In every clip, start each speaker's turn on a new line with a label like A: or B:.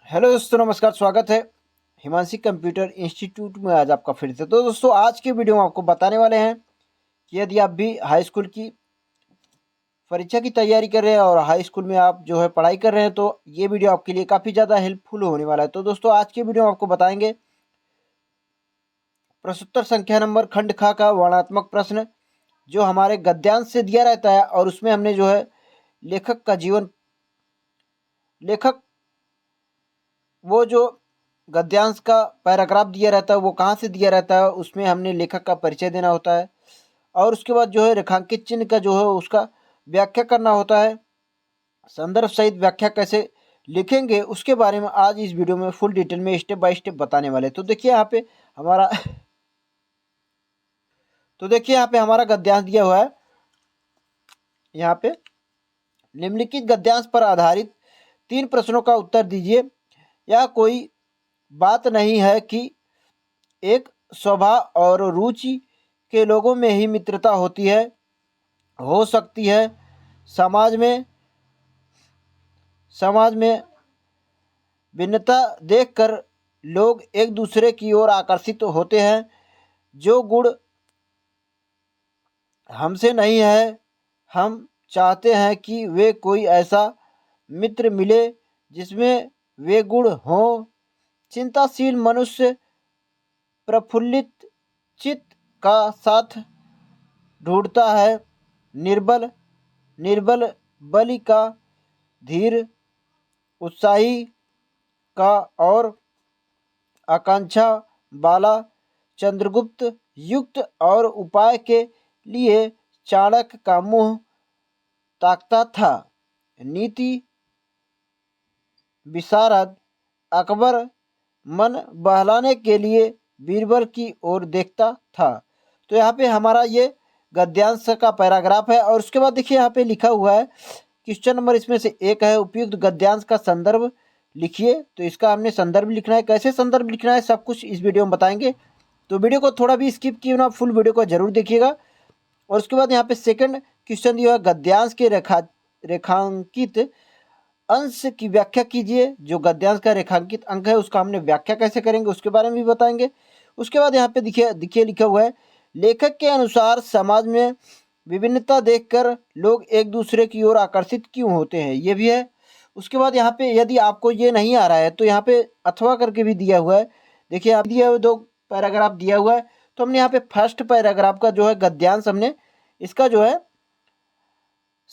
A: Hello दोस्तों, नमस्कार। स्वागत है हिमांशी कंप्यूटर इंस्टीट्यूट में। आज आपका फिर से तो दोस्तों, आज के वीडियो में आपको बताने वाले हैं कि यदि आप भी हाई स्कूल की परीक्षा की तैयारी कर रहे हैं और हाई स्कूल में आप जो है पढ़ाई कर रहे हैं, तो ये वीडियो आपके लिए काफ़ी ज़्यादा हेल्पफुल होने वाला है। तो दोस्तों, आज के वीडियो में आपको बताएंगे प्रश्नोत्तर संख्या नंबर खंड खा का वर्णनात्मक प्रश्न, जो हमारे गद्यांश से दिया रहता है। और उसमें हमने जो है लेखक का जीवन, लेखक वो जो गद्यांश का पैराग्राफ दिया रहता है वो कहाँ से दिया रहता है, उसमें हमने लेखक का परिचय देना होता है। और उसके बाद जो है रेखांकित चिन्ह का जो है उसका व्याख्या करना होता है। संदर्भ सहित व्याख्या कैसे लिखेंगे उसके बारे में आज इस वीडियो में फुल डिटेल में स्टेप बाय स्टेप बताने वाले। तो देखिए यहाँ पे हमारा तो देखिए यहाँ पे हमारा गद्यांश दिया हुआ है। यहाँ पे निम्नलिखित गद्यांश पर आधारित 3 प्रश्नों का उत्तर दीजिए। यह कोई बात नहीं है कि एक स्वभाव और रुचि के लोगों में ही मित्रता होती है, हो सकती है। समाज में भिन्नता देखकर लोग एक दूसरे की ओर आकर्षित होते हैं। जो गुण हमसे नहीं है, हम चाहते हैं कि वे कोई ऐसा मित्र मिले जिसमें वे गुण हों। चिंताशील मनुष्य प्रफुल्लित चित्त का साथ ढूंढता है। निर्बल निर्बल बलि का, धीर उत्साही का और आकांक्षा वाला चंद्रगुप्त युक्त और उपाय के लिए चाणक्य का मुंह ताकता था। नीति विशारद अकबर मन बहलाने के लिए बीरबल की ओर देखता था। तो यहाँ पे हमारा ये गद्यांश का पैराग्राफ है। और उसके बाद देखिए यहाँ पे लिखा हुआ है क्वेश्चन नंबर इसमें से एक है, उपयुक्त गद्यांश का संदर्भ लिखिए। तो इसका हमने संदर्भ लिखना है। कैसे संदर्भ लिखना है सब कुछ इस वीडियो में बताएंगे। तो वीडियो को थोड़ा भी स्किप किए ना, फुल वीडियो को जरूर देखिएगा। और उसके बाद यहाँ पे सेकंड क्वेश्चन दिया है, गद्यांश के रेखांकित अंश की व्याख्या कीजिए। जो गद्यांश का रेखांकित अंक है उसका हमने व्याख्या कैसे करेंगे उसके बारे में भी बताएंगे। उसके बाद यहाँ पे देखिए लिखा हुआ है, लेखक के अनुसार समाज में विभिन्नता देखकर लोग एक दूसरे की ओर आकर्षित क्यों होते हैं, ये भी है। उसके बाद यहाँ पे यदि आपको ये नहीं आ रहा है तो यहाँ पे अथवा करके भी दिया हुआ है। देखिए आप दिया हुआ 2 पैराग्राफ दिया हुआ है। तो हमने यहाँ पे फर्स्ट पैराग्राफ का जो है गद्यांश, हमने इसका जो है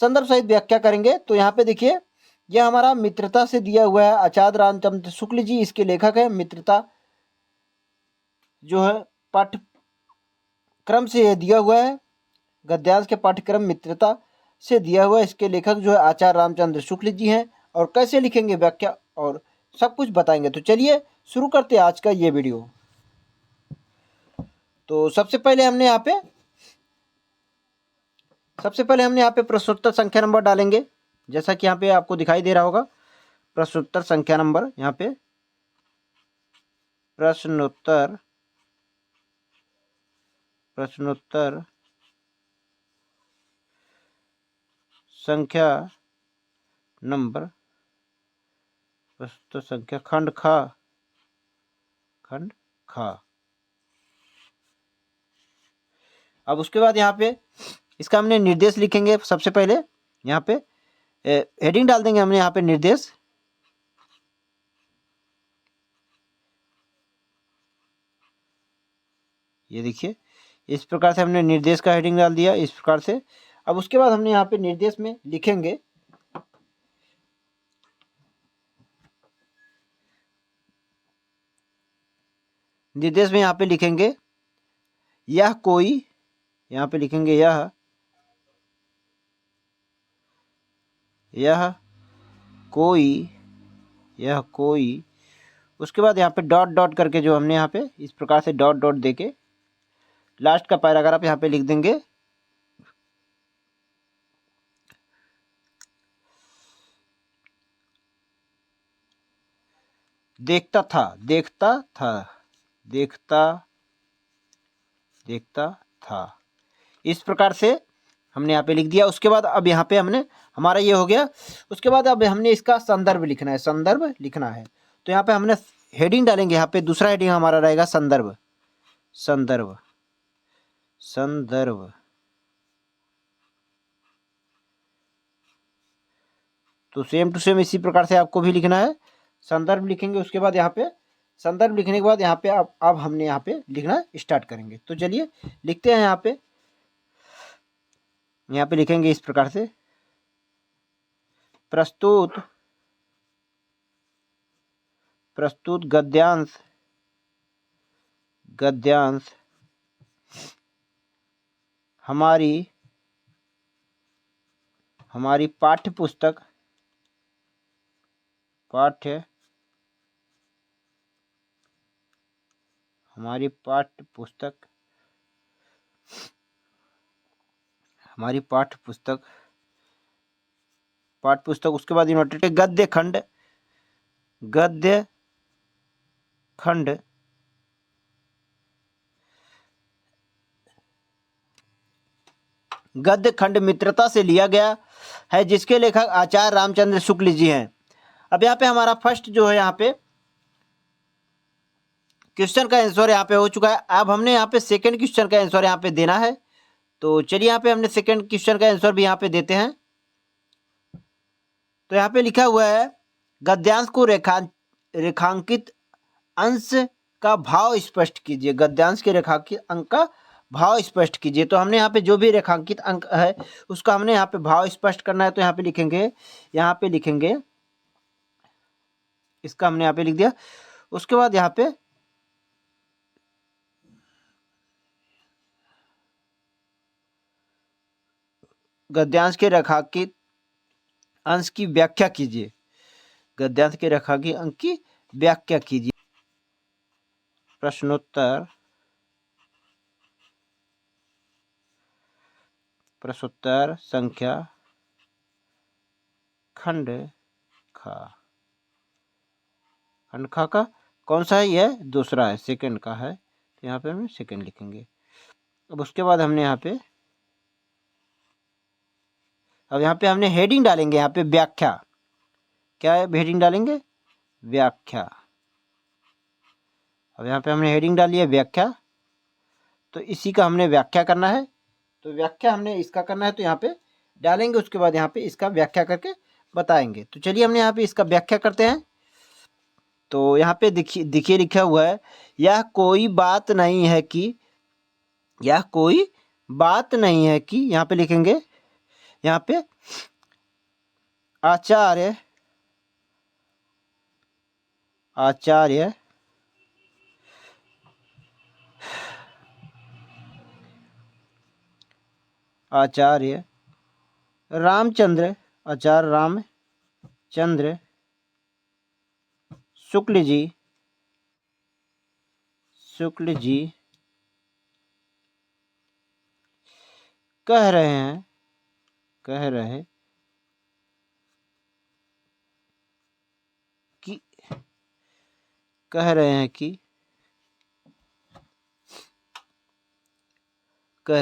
A: संदर्भ सहित व्याख्या करेंगे। तो यहाँ पे देखिए यह हमारा मित्रता से दिया हुआ है। आचार्य रामचंद्र शुक्ल जी इसके लेखक है। मित्रता जो है पाठ्यक्रम से दिया हुआ है। गद्यांश के पाठ्यक्रम मित्रता से दिया हुआ है। इसके लेखक जो है आचार्य रामचंद्र शुक्ल जी हैं। और कैसे लिखेंगे व्याख्या और सब कुछ बताएंगे। तो चलिए शुरू करते हैं आज का ये वीडियो। तो सबसे पहले हमने यहाँ पे प्रश्नोत्तर संख्या नंबर डालेंगे। जैसा कि यहाँ पे आपको दिखाई दे रहा होगा, प्रश्नोत्तर संख्या नंबर, यहाँ पे प्रश्नोत्तर संख्या नंबर, प्रश्नोत्तर संख्या खंड खा। अब उसके बाद यहाँ पे इसका हमने निर्देश लिखेंगे। सबसे पहले यहाँ पे हेडिंग डाल देंगे हमने यहाँ पे निर्देश। ये देखिए इस प्रकार से हमने निर्देश का हेडिंग डाल दिया इस प्रकार से। अब उसके बाद हमने यहाँ पे निर्देश में लिखेंगे, निर्देश में यहाँ पे लिखेंगे यह कोई, यहाँ पे लिखेंगे यह कोई। उसके बाद यहाँ पे डॉट डॉट करके जो हमने यहाँ पे इस प्रकार से डॉट डॉट देके लास्ट का पैराग्राफ यहाँ पे लिख देंगे। देखता था, इस प्रकार से हमने यहाँ पे लिख दिया। उसके बाद अब यहाँ पे हमने हमारा ये हो गया। उसके बाद अब हमने इसका संदर्भ लिखना है, संदर्भ लिखना है। तो यहाँ पे हमने हेडिंग डालेंगे, यहाँ पे दूसरा हेडिंग हमारा रहेगा संदर्भ, संदर्भ, संदर्भ। तो सेम टू सेम इसी प्रकार से आपको भी लिखना है, संदर्भ लिखेंगे। उसके बाद यहाँ पे संदर्भ लिखने के बाद यहाँ पे अब हमने यहाँ पे लिखना स्टार्ट करेंगे। तो चलिए लिखते हैं। यहाँ पे लिखेंगे इस प्रकार से, प्रस्तुत, प्रस्तुत गद्यांश, गद्यांश हमारी पाठ्य पुस्तक, हमारी पाठ्य पुस्तक, हमारी पाठ्य पुस्तक, पाठ्य पुस्तक। उसके बाद इन्वर्टेड गद्य खंड, गद्य खंड गद्य खंड मित्रता से लिया गया है, जिसके लेखक आचार्य रामचंद्र शुक्ल जी हैं। अब यहाँ पे हमारा फर्स्ट जो है यहाँ पे क्वेश्चन का आंसर यहाँ पे हो चुका है। अब हमने यहाँ पे सेकंड क्वेश्चन का आंसर यहाँ पे देना है। तो चलिए यहाँ पे हमने सेकंड क्वेश्चन का आंसर भी यहाँ पे देते हैं। तो यहाँ पे लिखा हुआ है, गद्यांश को रेखांकित अंश का भाव स्पष्ट कीजिए। गद्यांश के रेखांकित अंक का भाव स्पष्ट कीजिए। तो हमने यहाँ पे जो भी रेखांकित अंक है उसका हमने यहाँ पे भाव स्पष्ट करना है। तो यहाँ पे लिखेंगे, इसका हमने यहाँ पे लिख दिया। उसके बाद यहाँ पे गद्यांश के रेखांकित अंश की व्याख्या कीजिए। गद्यांश के रेखांकित अंक की व्याख्या कीजिए। प्रश्नोत्तर, प्रश्नोत्तर संख्या खंड खा, खंड खा का कौन सा है? यह दूसरा है, सेकंड का है। तो यहाँ पे हम सेकंड लिखेंगे। अब उसके बाद हमने यहाँ पे हमने हेडिंग डालेंगे। यहाँ पे व्याख्या, क्या है? हेडिंग डालेंगे व्याख्या। अब यहाँ पे हमने हेडिंग डाली है व्याख्या, तो इसी का हमने व्याख्या करना है। तो व्याख्या हमने इसका करना है, तो यहाँ पे डालेंगे। उसके बाद यहाँ पे इसका व्याख्या करके बताएंगे। तो चलिए हमने यहाँ पे इसका व्याख्या करते हैं। तो यहाँ पे देखिए लिखा हुआ है, यह कोई बात नहीं है कि, यह कोई बात नहीं है कि, यहाँ पे लिखेंगे, यहाँ पे आचार्य आचार्य रामचंद्र शुक्ल जी कह रहे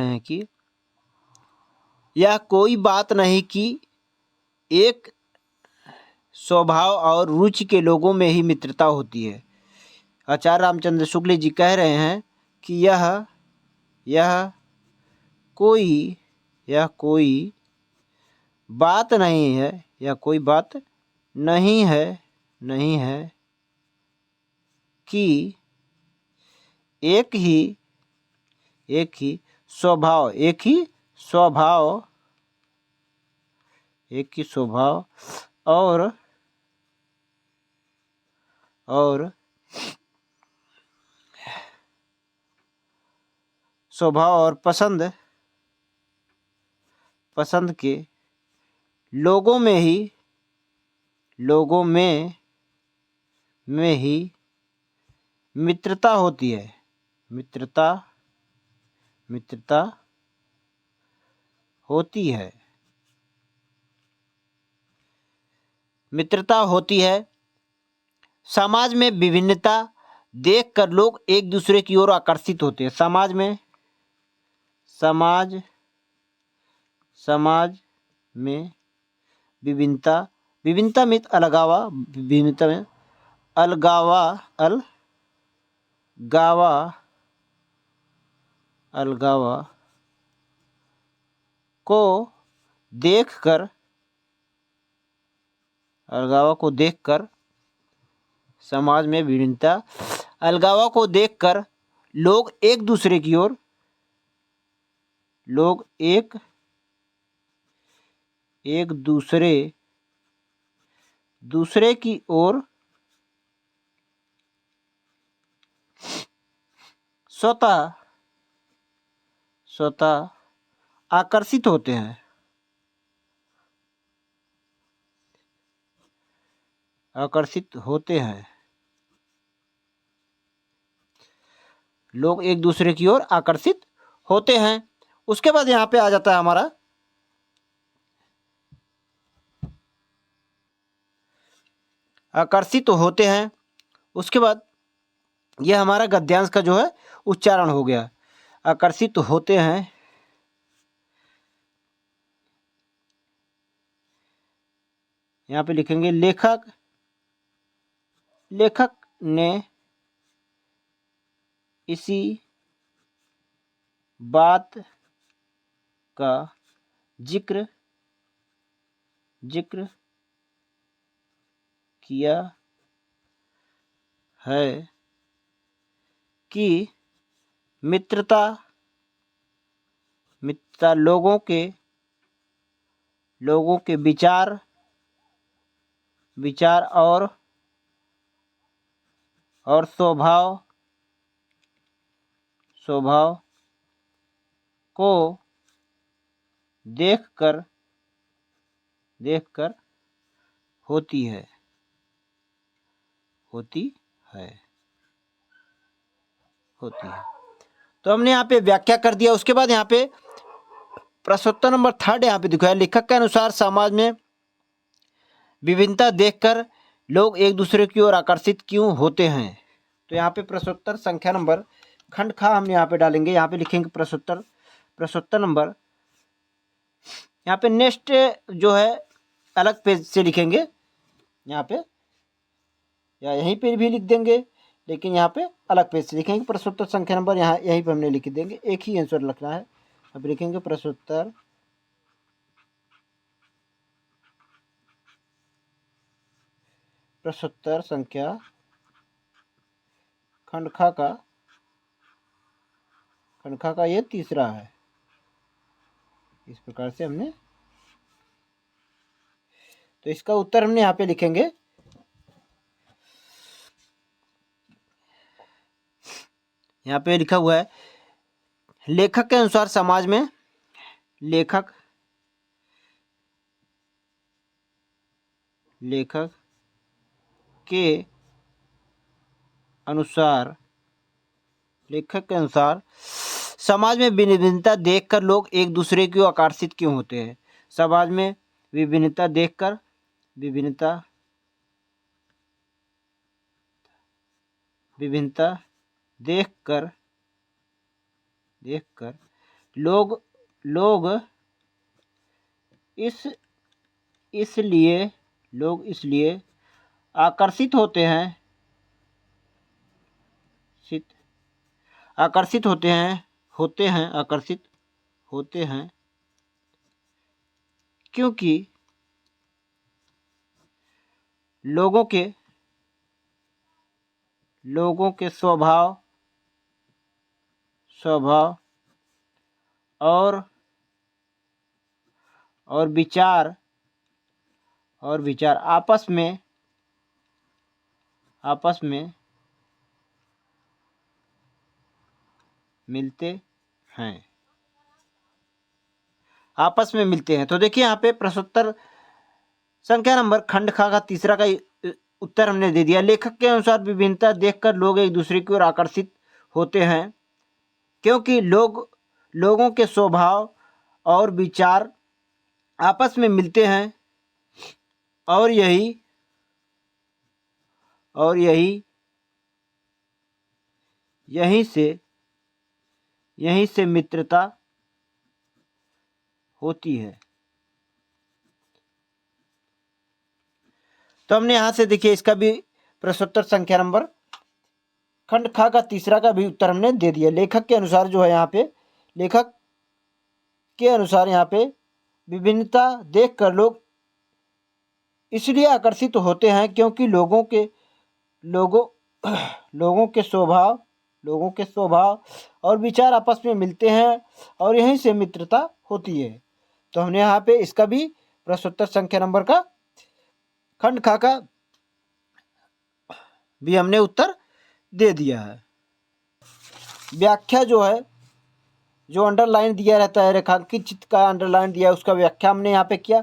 A: हैं कि यह कोई बात नहीं कि एक स्वभाव और रुचि के लोगों में ही मित्रता होती है। आचार्य रामचंद्र शुक्ल जी कह रहे हैं कि यह कोई बात नहीं है, यह कोई बात नहीं है कि एक ही स्वभाव और पसंद के लोगों में ही मित्रता होती है। मित्रता होती है। समाज में विभिन्नता देखकर लोग एक दूसरे की ओर आकर्षित होते हैं। समाज में विभिन्नता में अलगावा, विभिन्नता में अलगावा अलगावा अलगावा को देखकर अलगावा को देखकर समाज में विभिन्नता अलगावा को देखकर लोग एक दूसरे की ओर लोग एक दूसरे की ओर स्वतः आकर्षित होते हैं लोग एक दूसरे की ओर आकर्षित होते हैं। उसके बाद यहाँ पे आ जाता है हमारा आकर्षित होते हैं। उसके बाद यह हमारा गद्यांश का जो है उच्चारण हो गया। आकर्षित होते हैं, यहाँ पे लिखेंगे लेखक ने इसी बात का जिक्र किया है कि मित्रता लोगों के विचार और स्वभाव को देखकर होती है। तो हमने यहाँ पे व्याख्या कर दिया। उसके बाद यहाँ पे प्रश्नोत्तर नंबर 3 यहाँ पे दिखाया। लेखक के अनुसार समाज में विभिन्नता देखकर लोग एक दूसरे की ओर आकर्षित क्यों होते हैं। तो यहाँ पे प्रश्नोत्तर संख्या नंबर खंड खा हम यहाँ पे डालेंगे। यहाँ पे लिखेंगे प्रश्नोत्तर नंबर, यहाँ पे नेक्स्ट जो है अलग पेज से लिखेंगे यहाँ पे, या यहीं पे भी लिख देंगे, लेकिन यहाँ पे अलग पेज से लिखेंगे। प्रश्नोत्तर संख्या नंबर यहाँ यहीं पे हमने लिख देंगे, एक ही आंसर लिखना है। अब लिखेंगे प्रश्नोत्तर संख्या खंड खा का ये तीसरा है। इस प्रकार से हमने, तो इसका उत्तर हमने यहाँ पे लिखेंगे। यहाँ पे लिखा हुआ है लेखक के अनुसार समाज में लेखक के अनुसार समाज में विभिन्नता देखकर लोग एक दूसरे की ओर आकर्षित क्यों होते हैं। समाज में विभिन्नता देखकर लोग इसलिए आकर्षित होते हैं क्योंकि लोगों के स्वभाव और विचार आपस में मिलते हैं। तो देखिए यहाँ पे प्रश्नोत्तर संख्या नंबर खंड खा का तीसरा का उत्तर हमने दे दिया। लेखक के अनुसार विभिन्नता देखकर लोग एक दूसरे की ओर आकर्षित होते हैं क्योंकि लोगों के स्वभाव और विचार आपस में मिलते हैं, और यहीं से मित्रता होती है। तो हमने यहाँ से देखिए इसका भी प्रश्नोत्तर संख्या नंबर खंड खा का तीसरा का भी उत्तर हमने दे दिया। लेखक के अनुसार जो है यहाँ पे, लेखक के अनुसार यहाँ पे विभिन्नता देखकर लोग इसलिए आकर्षित होते हैं क्योंकि लोगों लोगों के स्वभाव और विचार आपस में मिलते हैं और यहीं से मित्रता होती है। तो हमने यहाँ पे इसका भी प्रश्नोत्तर संख्या नंबर का खंड खा का भी हमने उत्तर दे दिया है। व्याख्या जो है, जो अंडरलाइन दिया रहता है, रेखांकित चित्र का अंडरलाइन दिया है, उसका व्याख्या हमने यहाँ पे किया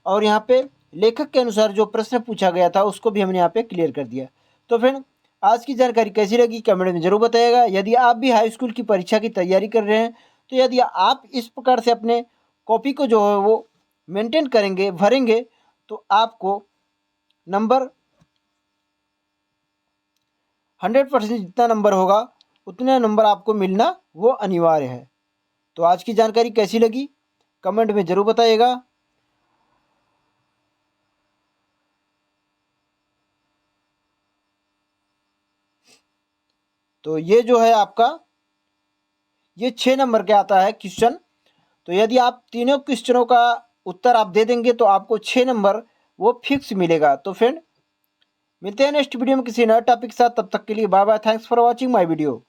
A: और यहाँ पे लेखक के अनुसार जो प्रश्न पूछा गया था उसको भी हमने यहाँ पे क्लियर कर दिया। तो फिर आज की जानकारी कैसी लगी कमेंट में जरूर बताइएगा। यदि आप भी हाई स्कूल की परीक्षा की तैयारी कर रहे हैं तो यदि आप इस प्रकार से अपने कॉपी को जो है वो मेंटेन करेंगे, भरेंगे, तो आपको नंबर 100% जितना नंबर होगा उतने नंबर आपको मिलना वो अनिवार्य है। तो आज की जानकारी कैसी लगी कमेंट में ज़रूर बताइएगा। तो ये जो है आपका ये 6 नंबर के आता है क्वेश्चन। तो यदि आप तीनों क्वेश्चनों का उत्तर आप दे देंगे तो आपको 6 नंबर वो फिक्स मिलेगा। तो फ्रेंड मिलते हैं नेक्स्ट वीडियो में किसी नए टॉपिक के साथ, तब तक के लिए bye bye, thanks for watching my video.